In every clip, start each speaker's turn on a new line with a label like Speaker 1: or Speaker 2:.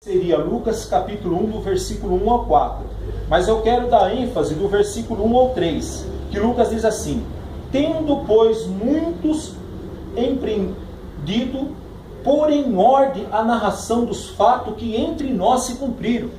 Speaker 1: seria Lucas capítulo 1, do versículo 1 ao 4. Mas eu quero dar ênfase do versículo 1 ao 3, que Lucas diz assim: tendo, pois, muitos empreendido, pôr em ordem a narração dos fatos que entre nós se cumpriram.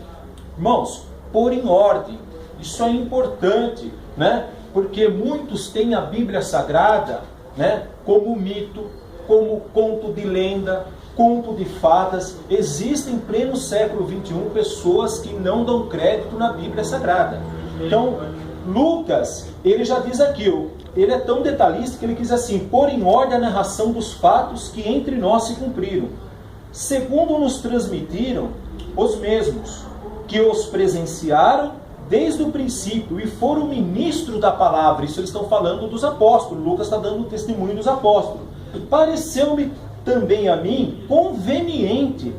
Speaker 1: Irmãos, pôr em ordem, isso é importante, né? Porque muitos têm a Bíblia Sagrada, né, como mito, como conto de lenda, conto de fadas. Existem em pleno século XXI pessoas que não dão crédito na Bíblia Sagrada. Então, Lucas, ele já diz aqui, ele é tão detalhista que ele diz assim: pôr em ordem a narração dos fatos que entre nós se cumpriram, segundo nos transmitiram os mesmos, que os presenciaram desde o princípio e foram ministros da palavra. Isso eles estão falando dos apóstolos. Lucas está dando o testemunho dos apóstolos. Pareceu-me também a mim conveniente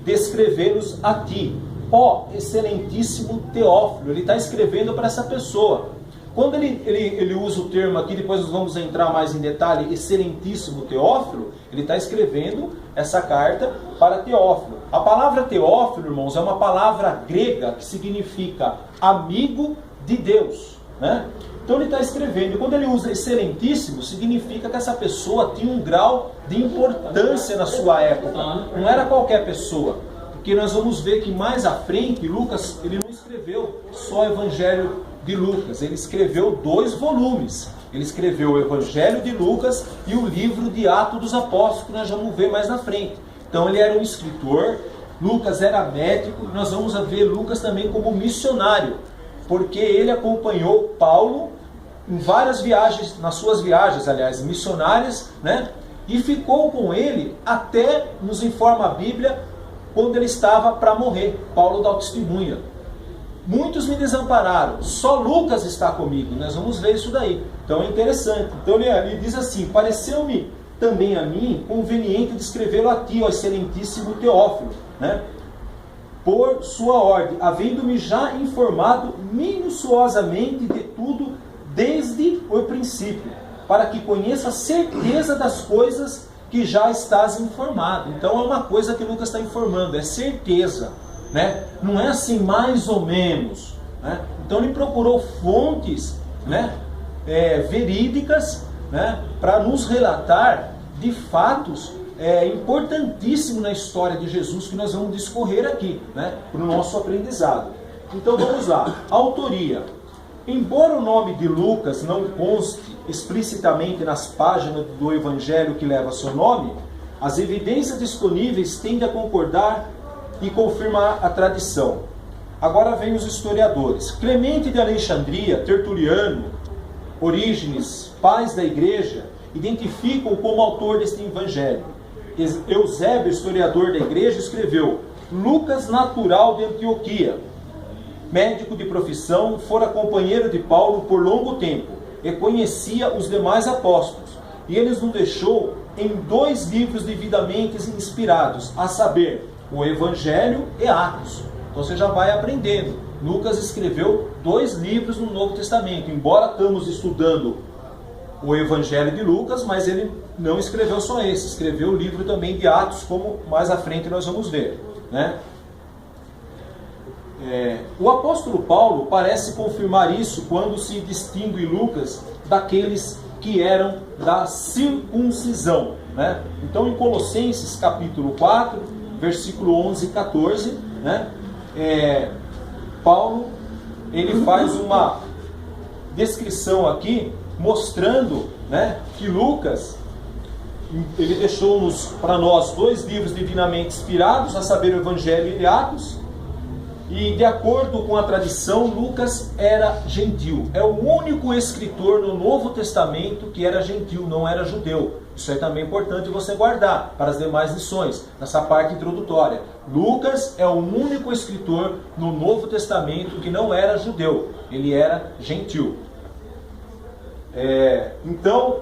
Speaker 1: descrevê-los a ti, ó excelentíssimo Teófilo. Ele está escrevendo para essa pessoa. Quando ele usa o termo aqui, depois nós vamos entrar mais em detalhe, excelentíssimo Teófilo, ele está escrevendo essa carta para Teófilo. A palavra Teófilo, irmãos, é uma palavra grega que significa amigo de Deus, né? Então ele está escrevendo, e quando ele usa excelentíssimo, significa que essa pessoa tinha um grau de importância na sua época. Não era qualquer pessoa. Porque nós vamos ver que mais à frente, Lucas, ele não escreveu só o Evangelho de Lucas, ele escreveu 2 volumes. Ele escreveu o Evangelho de Lucas e o livro de Atos dos Apóstolos, que nós vamos ver mais na frente. Então ele era um escritor, Lucas era médico, e nós vamos ver Lucas também como missionário, porque ele acompanhou Paulo em várias viagens, nas suas viagens, aliás, missionárias, né? E ficou com ele até, nos informa a Bíblia, quando ele estava para morrer. Paulo dá testemunha: muitos me desampararam, só Lucas está comigo. Nós vamos ver isso daí. Então é interessante. Então ele diz assim: pareceu-me também a mim conveniente descrevê-lo a ti, ó excelentíssimo Teófilo, né? Por sua ordem, havendo-me já informado minuciosamente de tudo desde o princípio, para que conheça a certeza das coisas que já estás informado. Então é uma coisa que Lucas está informando, é certeza, né? Não é assim mais ou menos, né? Então ele procurou fontes, né, verídicas, né, para nos relatar de fatos importantíssimos na história de Jesus, que nós vamos discorrer aqui, né, para o nosso aprendizado. Então vamos lá. Autoria. Embora o nome de Lucas não conste explicitamente nas páginas do Evangelho que leva seu nome, as evidências disponíveis tendem a concordar e confirmar a tradição. Agora vem os historiadores. Clemente de Alexandria, Tertuliano, Orígenes, pais da igreja, identificam como autor deste Evangelho. Eusébio, historiador da igreja, escreveu: Lucas, natural de Antioquia, médico de profissão, fora companheiro de Paulo por longo tempo e conhecia os demais apóstolos, e ele nos deixou em 2 livros devidamente inspirados, a saber, o Evangelho e Atos. Então você já vai aprendendo. Lucas escreveu 2 livros no Novo Testamento, embora estamos estudando o Evangelho de Lucas, mas ele não escreveu só esse, escreveu o livro também de Atos, como mais à frente nós vamos ver, né? O apóstolo Paulo parece confirmar isso quando se distingue Lucas daqueles que eram da circuncisão, né? Então em Colossenses capítulo 4, versículo 11 e 14, né, Paulo ele faz uma descrição aqui mostrando, né, que Lucas ele deixou para nós 2 livros divinamente inspirados, a saber, o Evangelho e Atos. E de acordo com a tradição, Lucas era gentil. É o único escritor no Novo Testamento que era gentil, não era judeu. Isso é também importante você guardar para as demais lições, nessa parte introdutória. Lucas é o único escritor no Novo Testamento que não era judeu, ele era gentil. Então,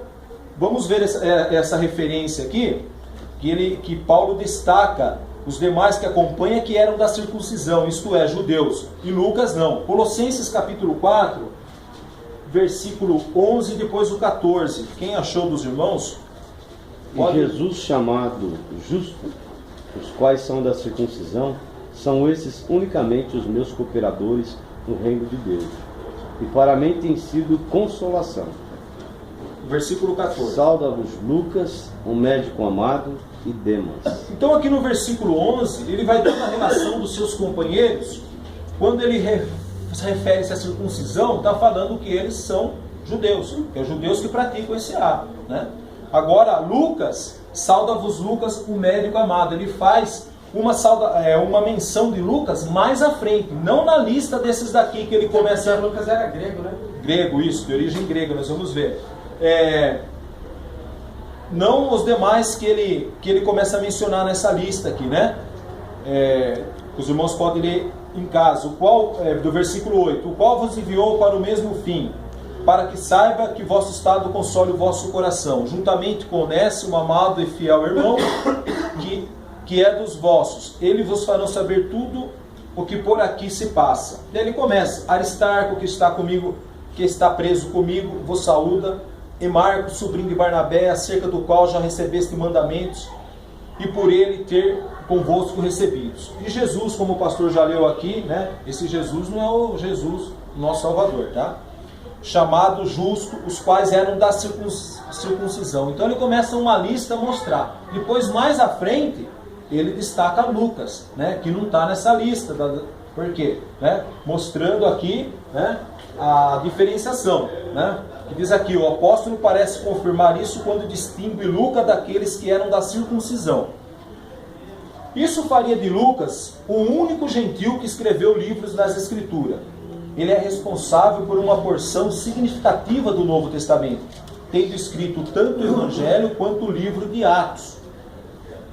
Speaker 1: vamos ver essa referência aqui, que Paulo destaca os demais que acompanham, que eram da circuncisão, isto é, judeus, e Lucas não. Colossenses capítulo 4, versículo 11 e depois o 14. Quem achou dos irmãos?
Speaker 2: E Jesus chamado justo, os quais são da circuncisão, São esses unicamente os meus cooperadores no reino de Deus. E para mim tem sido consolação.
Speaker 1: Versículo 14.
Speaker 2: Sauda-vos Lucas, um médico amado, e Demas.
Speaker 1: Então aqui no versículo 11, ele vai dando a relação dos seus companheiros. Quando ele refere-se à circuncisão, está falando que eles são judeus, que é judeus que praticam esse ato, né? Agora, Lucas, sauda-vos Lucas, o médico amado. Ele faz uma menção de Lucas mais à frente, não na lista desses daqui que ele começa...
Speaker 3: Lucas era grego, né?
Speaker 1: Grego, isso, de origem grega, nós vamos ver. Não os demais que ele começa a mencionar nessa lista aqui, né? Os irmãos podem ler em casa, do versículo 8, o qual vos enviou para o mesmo fim, para que saiba que vosso estado console o vosso coração, juntamente com Onésimo, amado e fiel irmão, que é dos vossos. Ele vos fará saber tudo o que por aqui se passa. Daí ele começa, Aristarco, que está comigo, que está preso comigo, vos saúda, e Marcos, sobrinho de Barnabé, acerca do qual já recebeste mandamentos, e por ele ter convosco recebidos. E Jesus, como o pastor já leu aqui, né? Esse Jesus não é o Jesus, nosso Salvador, tá? Chamado justo, os quais eram da circuncisão. Então ele começa uma lista a mostrar. Depois, mais à frente, ele destaca Lucas, né? Que não está nessa lista. Por quê? Né? Mostrando aqui, né, a diferenciação, né? Que diz aqui, o apóstolo parece confirmar isso quando distingue Lucas daqueles que eram da circuncisão. Isso faria de Lucas o único gentil que escreveu livros das Escrituras. Ele é responsável por uma porção significativa do Novo Testamento, tendo escrito tanto o Evangelho quanto o livro de Atos.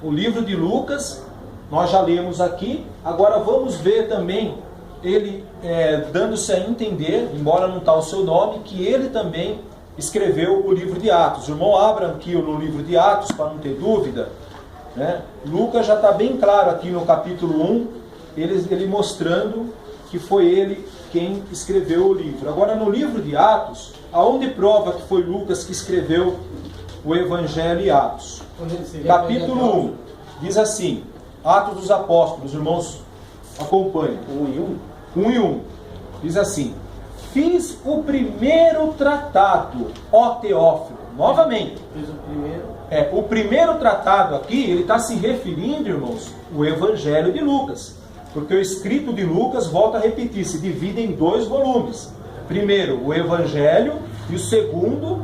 Speaker 1: O livro de Lucas, nós já lemos aqui, agora vamos ver também ele dando-se a entender, embora não está o seu nome, que ele também escreveu o livro de Atos. O irmão abra aqui no livro de Atos, para não ter dúvida, né? Lucas já está bem claro aqui no capítulo 1, ele mostrando que foi ele quem escreveu o livro. Agora no livro de Atos, aonde prova que foi Lucas que escreveu o Evangelho e Atos? Capítulo 1, diz assim, Atos dos Apóstolos, irmãos, acompanhem. 1 e 1. Diz assim, fiz o primeiro tratado, ó Teófilo. Novamente.
Speaker 3: Fiz o primeiro.
Speaker 1: O primeiro tratado aqui, ele está se referindo, irmãos, o Evangelho de Lucas. Porque o escrito de Lucas, volta a repetir, se divide em 2 volumes. Primeiro, o Evangelho, e o segundo,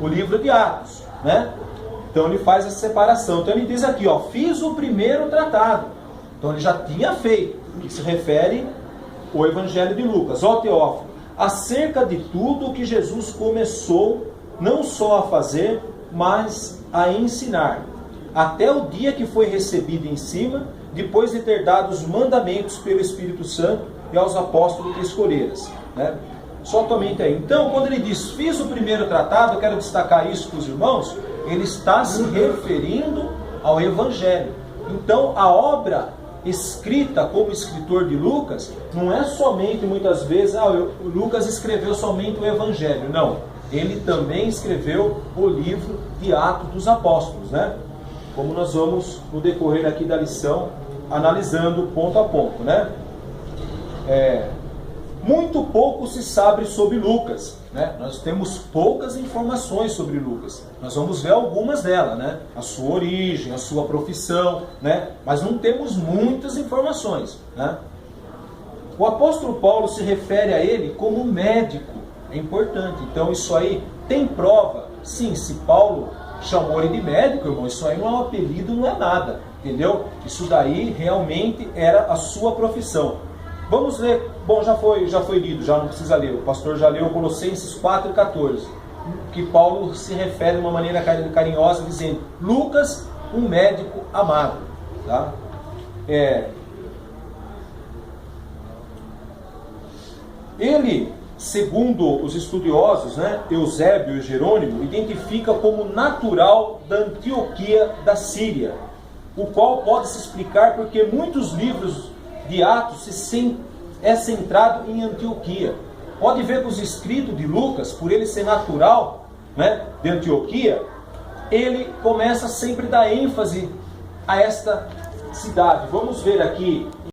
Speaker 1: o livro de Atos, né? Então ele faz essa separação. Então ele diz aqui, ó, fiz o primeiro tratado. Então ele já tinha feito, que se refere ao Evangelho de Lucas. Ó Teófilo, acerca de tudo o que Jesus começou, não só a fazer, mas a ensinar, até o dia que foi recebido em cima, depois de ter dado os mandamentos pelo Espírito Santo e aos apóstolos que escolheras, né? Só somente aí. Então, quando ele diz, fiz o primeiro tratado, eu quero destacar isso para os irmãos, ele está se referindo ao Evangelho. Então, a obra escrita como escritor de Lucas, não é somente, muitas vezes, Lucas escreveu somente o Evangelho. Não, ele também escreveu o livro de Atos dos Apóstolos, né? Como nós vamos, no decorrer aqui da lição, analisando ponto a ponto, né? Muito pouco se sabe sobre Lucas, né? Nós temos poucas informações sobre Lucas. Nós vamos ver algumas delas, né? A sua origem, a sua profissão, né? Mas não temos muitas informações, né? O apóstolo Paulo se refere a ele como médico. É importante. Então isso aí tem prova. Sim, se Paulo chamou ele de médico, irmão, isso aí não é um apelido, não é nada, entendeu? Isso daí realmente era a sua profissão. Vamos ler, bom, já foi lido, já não precisa ler, o pastor já leu Colossenses 4,14, que Paulo se refere de uma maneira carinhosa, dizendo, Lucas, um médico amado, tá? Ele, segundo os estudiosos, né, Eusébio e Jerônimo, identifica como natural da Antioquia da Síria, o qual pode se explicar porque muitos livros de Atos é centrado em Antioquia. Pode ver que os escritos de Lucas, por ele ser natural, né, de Antioquia, ele começa sempre a dar ênfase a esta cidade. Vamos ver aqui